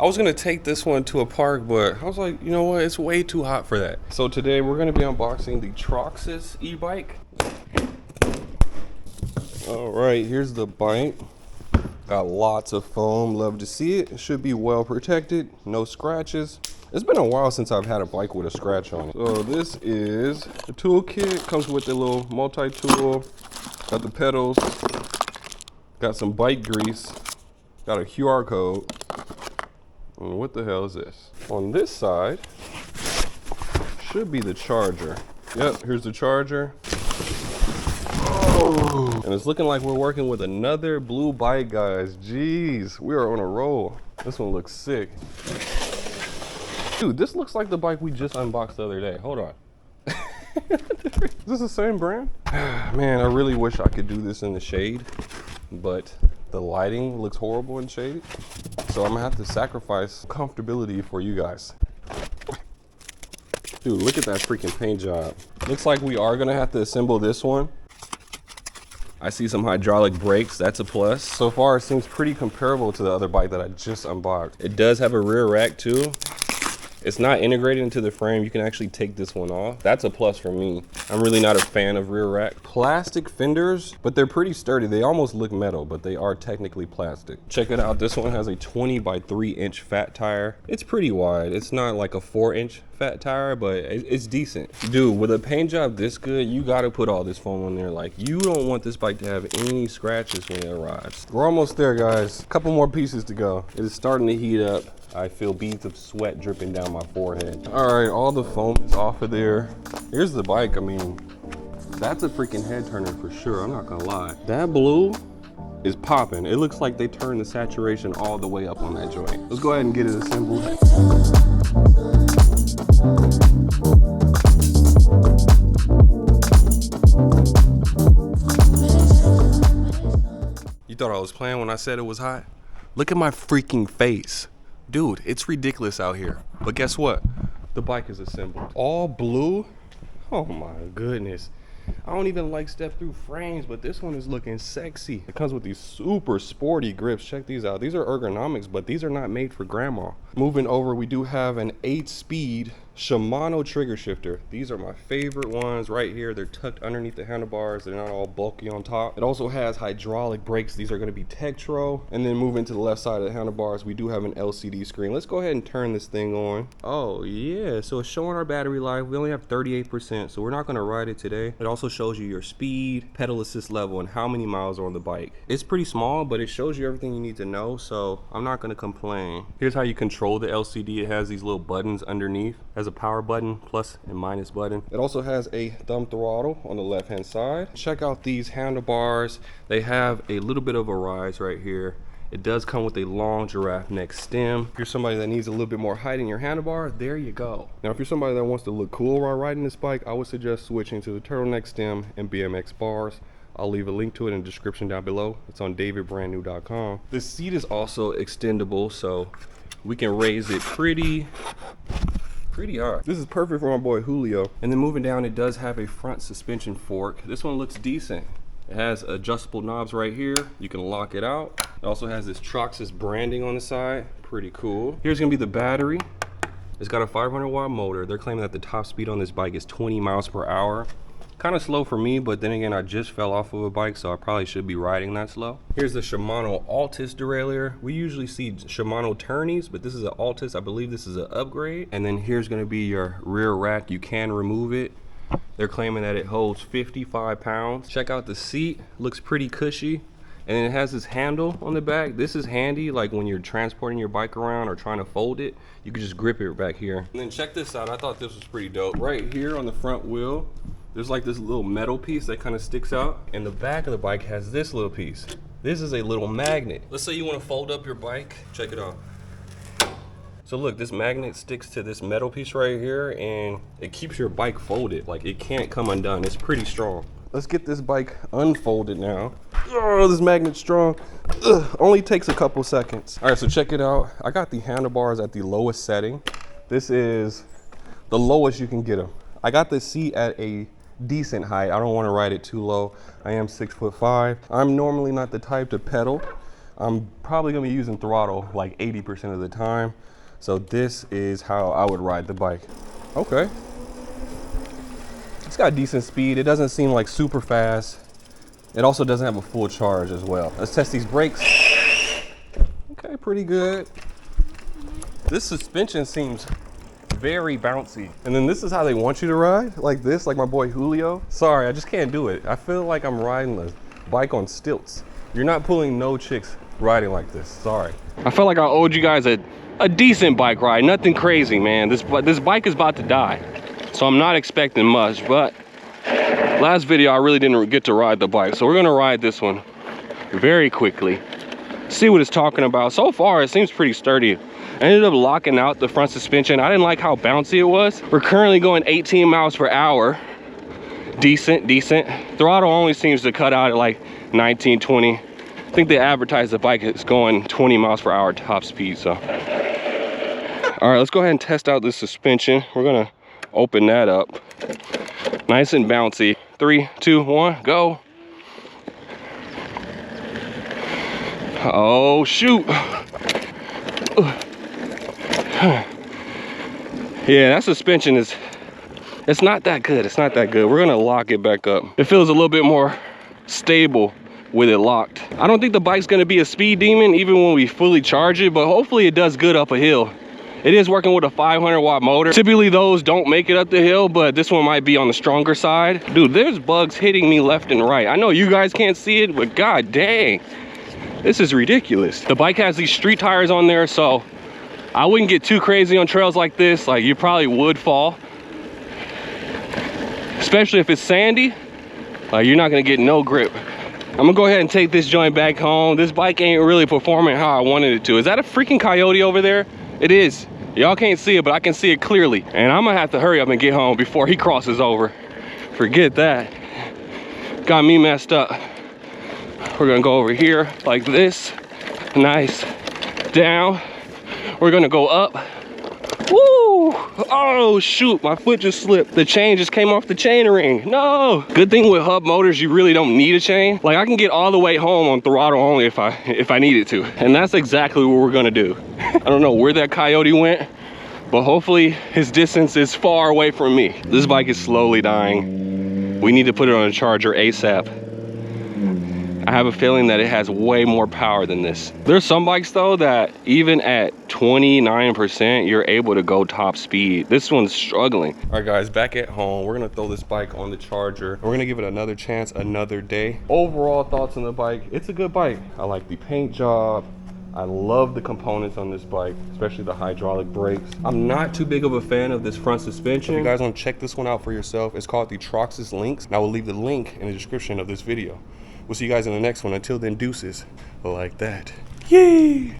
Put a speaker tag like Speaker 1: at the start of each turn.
Speaker 1: I was gonna take this one to a park, but I was like, you know what? It's way too hot for that. So today we're gonna be unboxing the Troxus e-bike. All right, here's the bike. Got lots of foam, love to see it. It should be well protected, no scratches. It's been a while since I've had a bike with a scratch on it. So this is the toolkit. Comes with a little multi-tool. Got the pedals. Got some bike grease. Got a QR code. And what the hell is this? On this side should be the charger. Yep, here's the charger. Oh. And it's looking like we're working with another blue bike, guys. Jeez, we are on a roll. This one looks sick. Dude, this looks like the bike we just unboxed the other day. Hold on. Is this the same brand? Man, I really wish I could do this in the shade, but the lighting looks horrible in shade. So I'm gonna have to sacrifice comfortability for you guys. Dude, look at that freaking paint job. Looks like we are gonna have to assemble this one. I see some hydraulic brakes, that's a plus. So far it seems pretty comparable to the other bike that I just unboxed. It does have a rear rack too. It's not integrated into the frame. You can actually take this one off. That's a plus for me. I'm really not a fan of rear rack. Plastic fenders, but they're pretty sturdy. They almost look metal, but they are technically plastic. Check it out. This one has a 20 by 3 inch fat tire. It's pretty wide. It's not like a 4-inch fat tire, but it's decent. Dude, with a paint job this good, you gotta put all this foam on there. Like, you don't want this bike to have any scratches when it arrives. We're almost there, guys. A couple more pieces to go. It is starting to heat up. I feel beads of sweat dripping down my forehead. All right, all the foam is off of there. Here's the bike. I mean, that's a freaking head turner for sure. I'm not gonna lie. That blue is popping. It looks like they turned the saturation all the way up on that joint. Let's go ahead and get it assembled. You thought I was playing when I said it was hot? Look at my freaking face. Dude, it's ridiculous out here. But guess what? The bike is assembled. All blue? Oh my goodness. I don't even like step through frames, but this one is looking sexy. It comes with these super sporty grips. Check these out. These are ergonomics, but these are not made for grandma. Moving over, we do have an 8-speed Shimano trigger shifter. These are my favorite ones right here. They're tucked underneath the handlebars. They're not all bulky on top. It also has hydraulic brakes. These are going to be Tektro. And then moving to the left side of the handlebars, we do have an LCD screen. Let's go ahead and turn this thing on. Oh yeah, so it's showing our battery life. We only have 38%, so we're not going to ride it today. It also shows you your speed, pedal assist level, and how many miles are on the bike. It's pretty small, but it shows you everything you need to know, so I'm not going to complain. Here's how you control the LCD. It has these little buttons underneath. It has a power button, plus and minus button. It also has a thumb throttle on the left hand side. Check out these handlebars. They have a little bit of a rise right here. It does come with a long giraffe neck stem. If you're somebody that needs a little bit more height in your handlebar, there you go. Now, if you're somebody that wants to look cool while riding this bike, I would suggest switching to the turtleneck stem and BMX bars. I'll leave a link to it in the description down below. It's on davidbrandnew.com. The seat is also extendable, so we can raise it pretty high. This is perfect for my boy Julio. And then moving down, it does have a front suspension fork. This one looks decent. It has adjustable knobs right here. You can lock it out. It also has this Troxus branding on the side. Pretty cool. Here's gonna be the battery. It's got a 500-watt motor. They're claiming that the top speed on this bike is 20 miles per hour. Kind of slow for me, but then again, I just fell off of a bike, so I probably should be riding that slow. Here's the Shimano Altis derailleur. We usually see Shimano Tourneys, but this is an Altis. I believe this is an upgrade. And then here's gonna be your rear rack. You can remove it. They're claiming that it holds 55 pounds. Check out the seat, looks pretty cushy. And then it has this handle on the back. This is handy, like when you're transporting your bike around or trying to fold it, you can just grip it back here. And then check this out, I thought this was pretty dope. Right here on the front wheel, there's like this little metal piece that kind of sticks out. And the back of the bike has this little piece. This is a little magnet. Let's say you want to fold up your bike, check it out. So look, this magnet sticks to this metal piece right here and it keeps your bike folded. Like, it can't come undone. It's pretty strong. Let's get this bike unfolded now. Oh, this magnet's strong. Ugh, only takes a couple seconds. All right, so check it out. I got the handlebars at the lowest setting. This is the lowest you can get them. I got the seat at a decent height. I don't want to ride it too low. I am 6'5". I'm normally not the type to pedal. I'm probably gonna be using throttle like 80% of the time. So this is how I would ride the bike. Okay. It's got decent speed. It doesn't seem like super fast. It also doesn't have a full charge as well. Let's test these brakes. Okay, pretty good. This suspension seems very bouncy. And then this is how they want you to ride, like this, like my boy Julio. Sorry, I just can't do it. I feel like I'm riding a bike on stilts. You're not pulling no chicks riding like this, sorry. I felt like I owed you guys a decent bike ride, nothing crazy, man. This bike is about to die, so I'm not expecting much, but last video I really didn't get to ride the bike, so we're gonna ride this one very quickly, see what it's talking about. So far, it seems pretty sturdy. I ended up locking out the front suspension. I didn't like how bouncy it was. We're currently going 18 miles per hour. Decent. Throttle only seems to cut out at like 19, 20. I think they advertise the bike is going 20 miles per hour top speed, so. All right, let's go ahead and test out this suspension. We're gonna open that up. Nice and bouncy. 3, 2, 1, go. Oh, shoot. Yeah, that suspension is, it's not that good. It's not that good. We're gonna lock it back up. It feels a little bit more stable with it locked. I don't think the bike's gonna be a speed demon even when we fully charge it, but hopefully it does good up a hill. It is working with a 500-watt motor. Typically those don't make it up the hill, but this one might be on the stronger side. Dude, there's bugs hitting me left and right. I know you guys can't see it, but god dang, this is ridiculous. The bike has these street tires on there, so I wouldn't get too crazy on trails like this. Like, you probably would fall, especially if it's sandy. Like, you're not gonna get no grip. I'm gonna go ahead and take this joint back home. This bike ain't really performing how I wanted it to. Is that a freaking coyote over there? It is. Y'all can't see it, but I can see it clearly. And I'm gonna have to hurry up and get home before he crosses over. Forget that. Got me messed up. We're gonna go over here like this. Nice. Down. We're gonna go up. Woo! Oh shoot, my foot just slipped. The chain just came off the chain ring. No! Good thing with hub motors, you really don't need a chain. Like, I can get all the way home on throttle only if I needed to. And that's exactly what we're gonna do. I don't know where that coyote went, but hopefully his distance is far away from me. This bike is slowly dying. We need to put it on a charger ASAP. I have a feeling that it has way more power than this. There's some bikes though that even at 29%, you're able to go top speed. This one's struggling. All right guys, back at home. We're gonna throw this bike on the charger. We're gonna give it another chance, another day. Overall thoughts on the bike, it's a good bike. I like the paint job. I love the components on this bike, especially the hydraulic brakes. I'm not too big of a fan of this front suspension. If you guys wanna check this one out for yourself, it's called the Troxus Lynx, and I will leave the link in the description of this video. We'll see you guys in the next one. Until then, deuces like that. Yay!